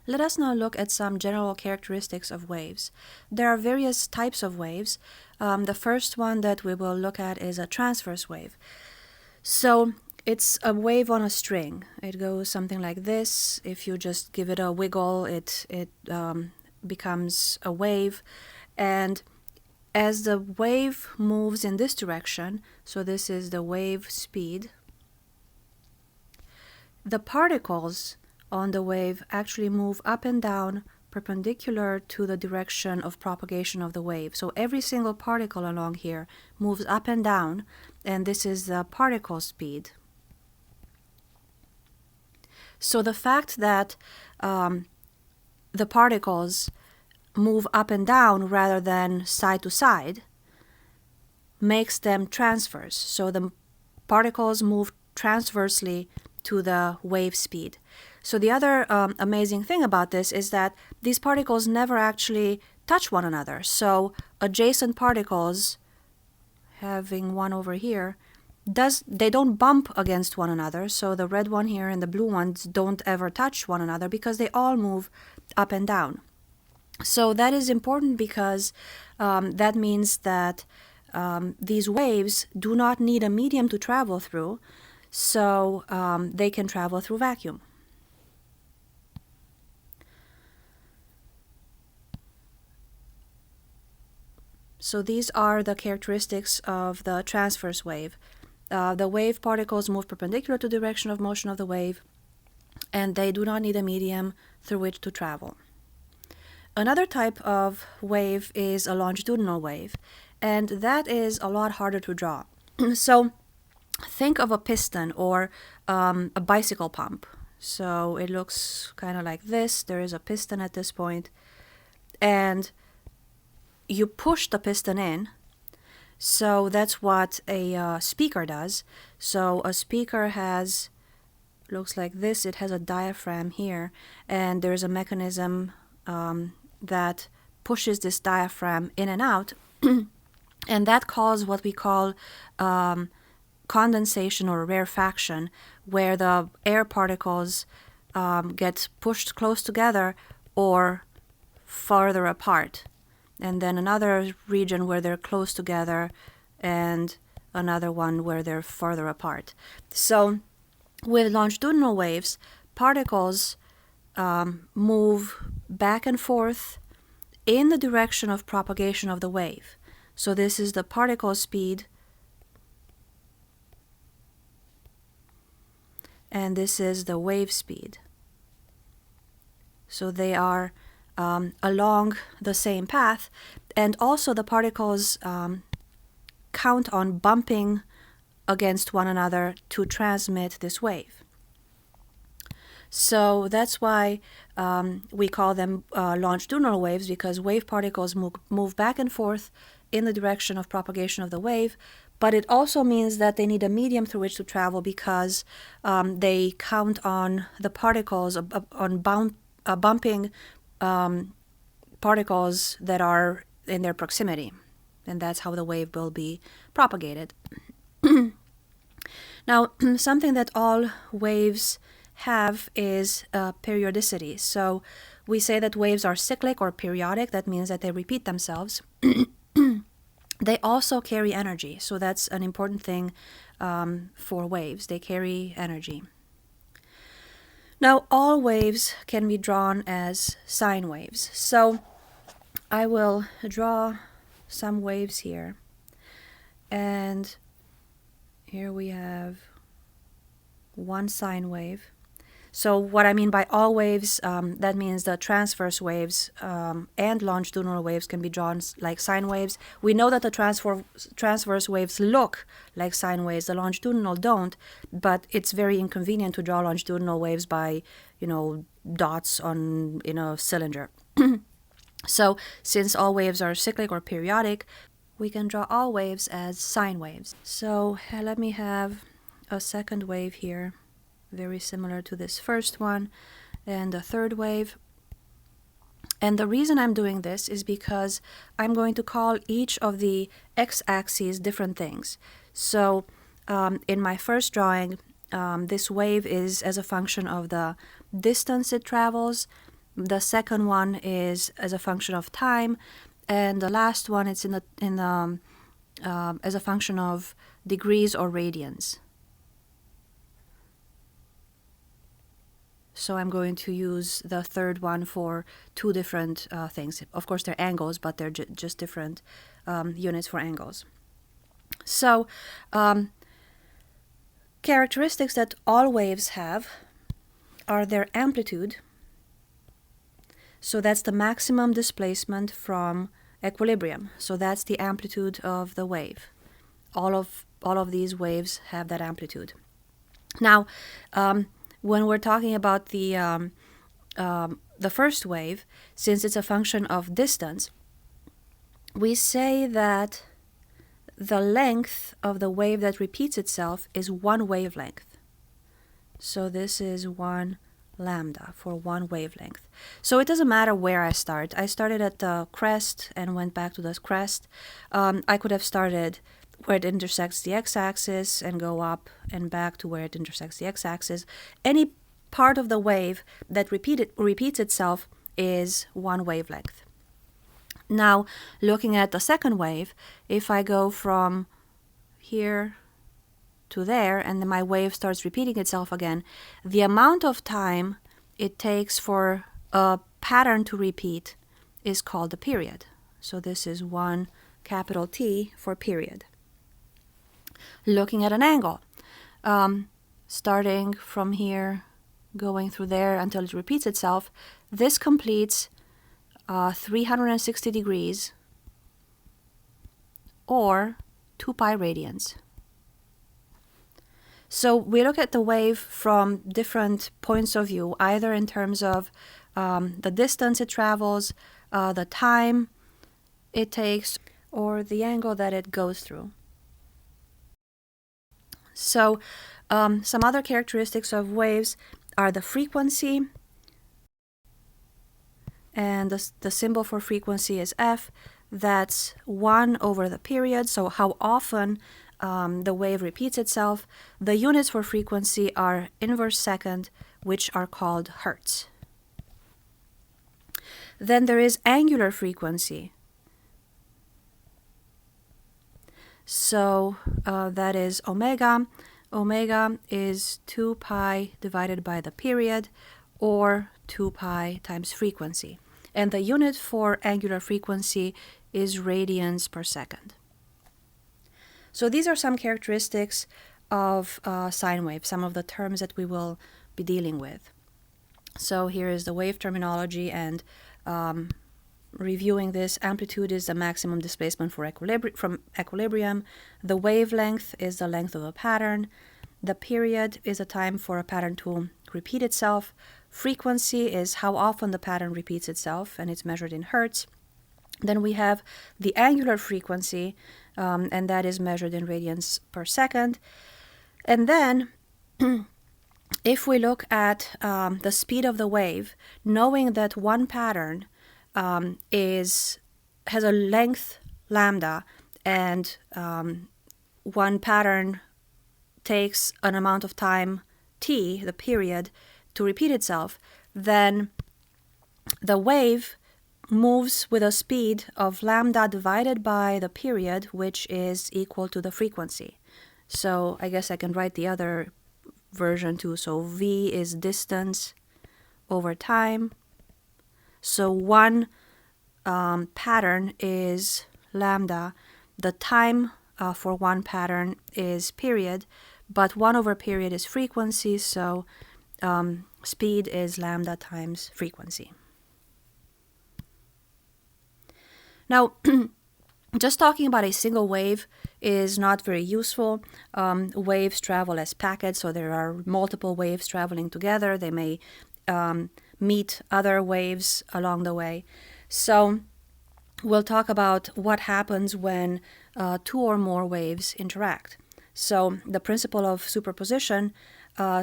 Let us now look at some general characteristics of waves. There are various types of waves. The first one that we will look at is a transverse wave. So it's a wave on a string. It goes something like this. If you just give it a wiggle, it becomes a wave. And as the wave moves in this direction, so this is the wave speed, the particles on the wave actually move up and down perpendicular to the direction of propagation of the wave. So every single particle along here moves up and down, and this is the particle speed. So the fact that the particles move up and down rather than side to side makes them transverse. So the particles move transversely to the wave speed. So the other amazing thing about this is that these particles never actually touch one another. So adjacent particles, having one over here, they don't bump against one another. So the red one here and the blue ones don't ever touch one another because they all move up and down. So that is important because that means that these waves do not need a medium to travel through, so they can travel through vacuum. So these are the characteristics of the transverse wave. The wave particles move perpendicular to the direction of motion of the wave, and they do not need a medium through which to travel. Another type of wave is a longitudinal wave, and that is a lot harder to draw. So think of a piston or a bicycle pump. So it looks kind of like this. There is a piston at this point, and you push the piston in. So that's what a speaker does. So a speaker looks like this. It has a diaphragm here, and there's a mechanism that pushes this diaphragm in and out, and that causes what we call condensation or rarefaction, where the air particles get pushed close together or farther apart, and then another region where they're close together and another one where they're farther apart. So with longitudinal waves, particles move back and forth in the direction of propagation of the wave. So this is the particle speed, and this is the wave speed. So they are along the same path, and also the particles count on bumping against one another to transmit this wave. So that's why we call them longitudinal waves, because wave particles move back and forth in the direction of propagation of the wave, but it also means that they need a medium through which to travel because they count on the particles, on bumping particles that are in their proximity, and that's how the wave will be propagated. Now, something that all waves have is periodicity. So we say that waves are cyclic or periodic. That means that they repeat themselves. They also carry energy, so that's an important thing for waves. They carry energy. Now, all waves can be drawn as sine waves. So I will draw some waves here, and here we have one sine wave. So what I mean by all waves, that means the transverse waves and longitudinal waves can be drawn like sine waves. We know that the transverse waves look like sine waves. The longitudinal don't, but it's very inconvenient to draw longitudinal waves by, dots in a cylinder. So since all waves are cyclic or periodic, we can draw all waves as sine waves. So let me have a second wave here, very similar to this first one, and a third wave. And the reason I'm doing this is because I'm going to call each of the x-axes different things. So in my first drawing, this wave is as a function of the distance it travels, The second one is as a function of time, and the last one it's as a function of degrees or radians. So I'm going to use the third one for two different things. Of course, they're angles, but they're just different units for angles. So characteristics that all waves have are their amplitude. So that's the maximum displacement from equilibrium. So that's the amplitude of the wave. All of these waves have that amplitude. Now, when we're talking about the first wave, since it's a function of distance, we say that the length of the wave that repeats itself is one wavelength. So this is 1 lambda for one wavelength. So it doesn't matter where I start. I started at the crest and went back to the crest. I could have started where it intersects the x-axis and go up and back to where it intersects the x-axis. Any part of the wave that repeats itself is one wavelength. Now, looking at the second wave, if I go from here to there and then my wave starts repeating itself again, the amount of time it takes for a pattern to repeat is called the period. So this is 1 capital T for period. Looking at an angle, starting from here, going through there until it repeats itself, this completes 360 degrees or 2 pi radians. So we look at the wave from different points of view, either in terms of the distance it travels, the time it takes, or the angle that it goes through. So some other characteristics of waves are the frequency, and the symbol for frequency is F. That's 1 over the period, so how often the wave repeats itself. The units for frequency are inverse second, which are called hertz. Then there is angular frequency. So that is omega. Omega is 2 pi divided by the period, or 2 pi times frequency. And the unit for angular frequency is radians per second. So these are some characteristics of sine waves, some of the terms that we will be dealing with. So here is the wave terminology, and reviewing this, amplitude is the maximum displacement from equilibrium. The wavelength is the length of a pattern. The period is a time for a pattern to repeat itself. Frequency is how often the pattern repeats itself, and it's measured in hertz. Then we have the angular frequency, and that is measured in radians per second. And then if we look at the speed of the wave, knowing that one pattern has a length lambda, and one pattern takes an amount of time t, the period, to repeat itself, then the wave moves with a speed of lambda divided by the period, which is equal to the frequency. So I guess I can write the other version too. So v is distance over time. So one pattern is lambda. The time for one pattern is period, but 1 over period is frequency, so speed is lambda times frequency. Now, just talking about a single wave is not very useful. Waves travel as packets, so there are multiple waves traveling together. They may meet other waves along the way. So we'll talk about what happens when 2 or more waves interact. So the principle of superposition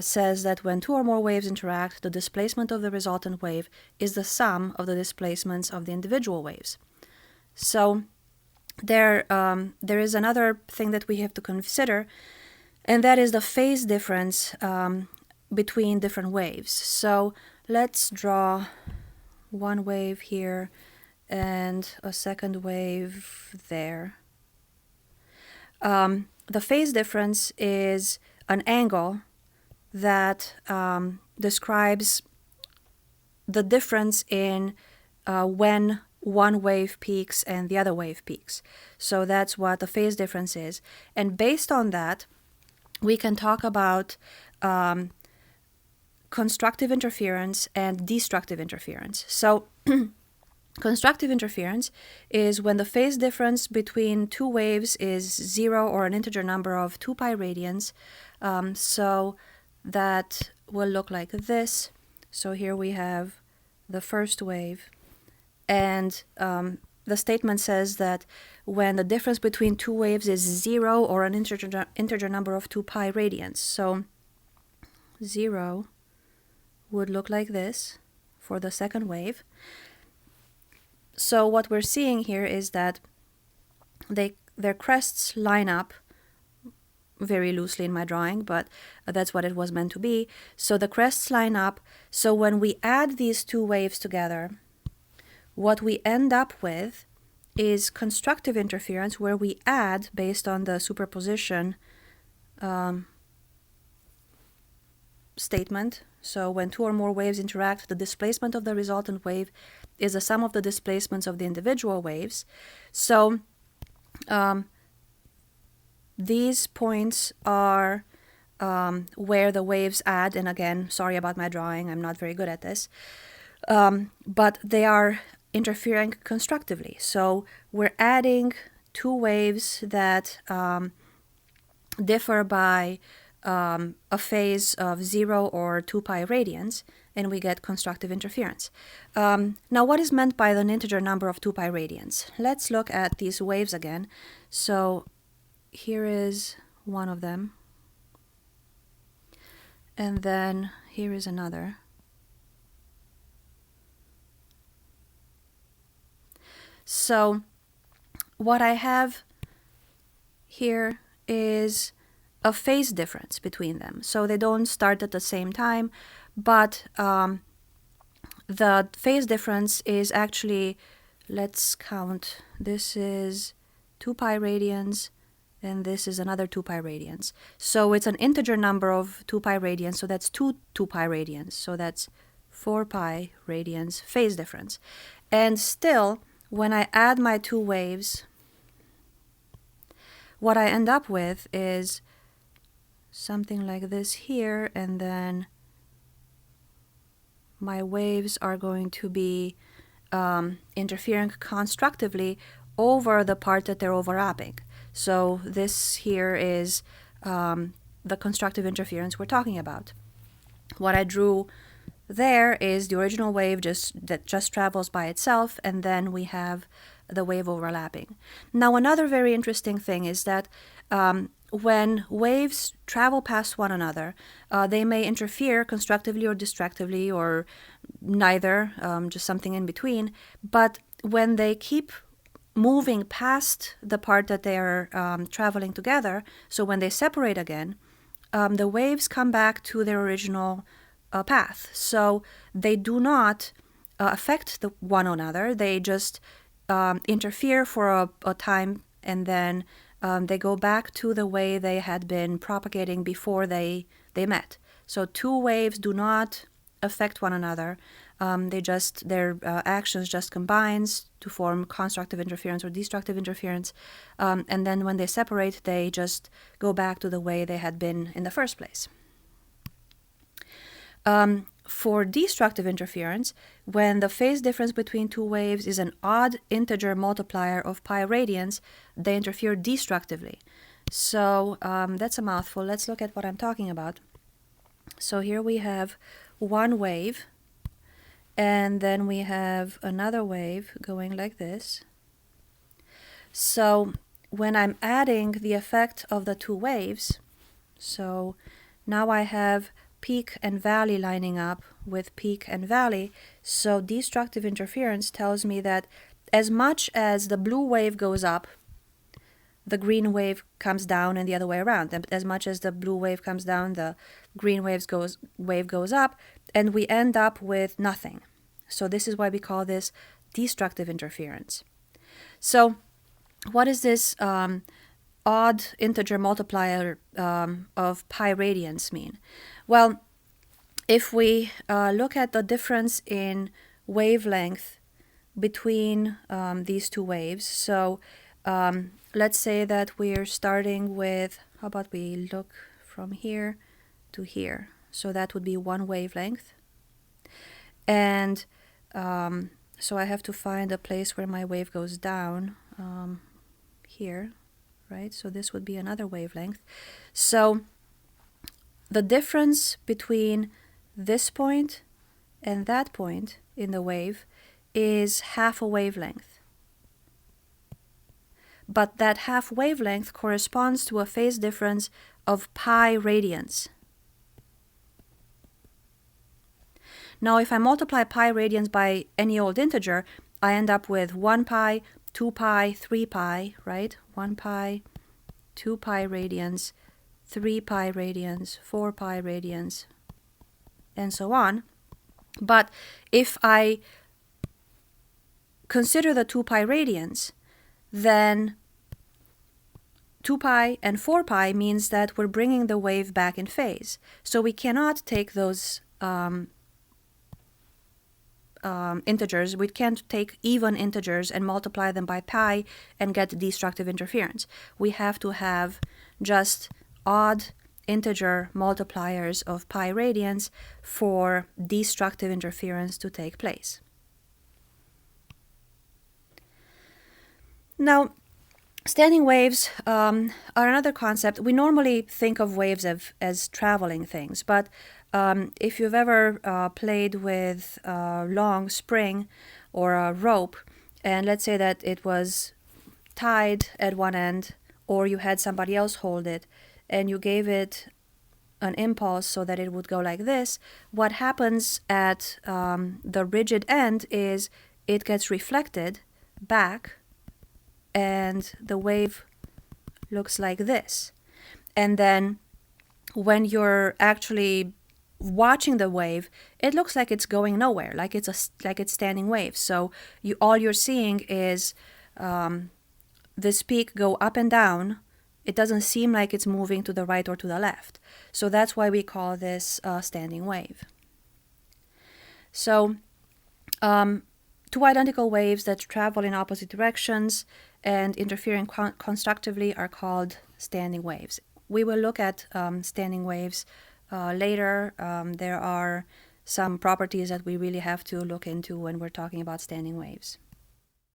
says that when 2 or more waves interact, the displacement of the resultant wave is the sum of the displacements of the individual waves. So there is another thing that we have to consider, and that is the phase difference between different waves. So let's draw one wave here and a second wave there. The phase difference is an angle that describes the difference in when one wave peaks and the other wave peaks. So that's what the phase difference is. And based on that, we can talk about constructive interference and destructive interference. So constructive interference is when the phase difference between two waves is 0 or an integer number of 2 pi radians. So that will look like this. So here we have the first wave, and the statement says that when the difference between two waves is 0 or an integer number of 2 pi radians. So 0 would look like this for the second wave. So what we're seeing here is that their crests line up very loosely in my drawing, but that's what it was meant to be. So the crests line up. So when we add these two waves together, what we end up with is constructive interference, where we add based on the superposition statement. So when two or more waves interact, the displacement of the resultant wave is the sum of the displacements of the individual waves. So these points are where the waves add, and again, sorry about my drawing, I'm not very good at this, but they are interfering constructively. So we're adding two waves that differ by a phase of 0 or 2 pi radians, and we get constructive interference. Now, what is meant by an integer number of 2 pi radians? Let's look at these waves again. So here is one of them, and then here is another. So what I have here is a phase difference between them. So they don't start at the same time, but the phase difference is actually, let's count, this is 2 pi radians, and this is another 2 pi radians. So it's an integer number of 2 pi radians, so that's 2 pi radians. So that's 4 pi radians phase difference. And still, when I add my two waves, what I end up with is something like this here, and then my waves are going to be interfering constructively over the part that they're overlapping. So this here is the constructive interference we're talking about. What I drew there is the original wave that just travels by itself, and then we have the wave overlapping. Now, another very interesting thing is that when waves travel past one another, they may interfere constructively or destructively, or neither, just something in between. But when they keep moving past the part that they are traveling together, so when they separate again, the waves come back to their original path. So they do not affect one another. They just interfere for a time, and then they go back to the way they had been propagating before they met. So two waves do not affect one another. Their actions just combines to form constructive interference or destructive interference. And then when they separate, they just go back to the way they had been in the first place. For destructive interference, when the phase difference between two waves is an odd integer multiplier of pi radians, they interfere destructively. So that's a mouthful. Let's look at what I'm talking about. So here we have one wave, and then we have another wave going like this. So when I'm adding the effect of the two waves, so now I have peak and valley lining up with peak and valley. So destructive interference tells me that as much as the blue wave goes up, the green wave comes down, and the other way around. And as much as the blue wave comes down, the green wave goes up, and we end up with nothing. So this is why we call this destructive interference. So what is this odd integer multiplier of pi radians mean? Well, if we look at the difference in wavelength between these two waves, so let's say that we're starting with, how about we look from here to here? So that would be one wavelength. And so I have to find a place where my wave goes down here, right? So this would be another wavelength. So the difference between this point and that point in the wave is half a wavelength. But that half wavelength corresponds to a phase difference of pi radians. Now if I multiply pi radians by any old integer, I end up with 1 pi, 2 pi, 3 pi, right? 1 pi, 2 pi radians, 3 pi radians, 4 pi radians, and so on. But if I consider the 2 pi radians, then 2 pi and 4 pi means that we're bringing the wave back in phase. So we cannot take those integers, we can't take even integers and multiply them by pi and get destructive interference. We have to have just odd integer multipliers of pi radians for destructive interference to take place. Now, standing waves are another concept. We normally think of waves as traveling things, but if you've ever played with a long spring or a rope, and let's say that it was tied at one end, or you had somebody else hold it, and you gave it an impulse so that it would go like this, what happens at the rigid end is it gets reflected back, and the wave looks like this. And then when you're actually watching the wave, it looks like it's going nowhere, like it's standing waves. So all you're seeing is this peak go up and down. It doesn't seem like it's moving to the right or to the left. So that's why we call this a standing wave. So two identical waves that travel in opposite directions and interfering constructively are called standing waves. We will look at standing waves later. There are some properties that we really have to look into when we're talking about standing waves.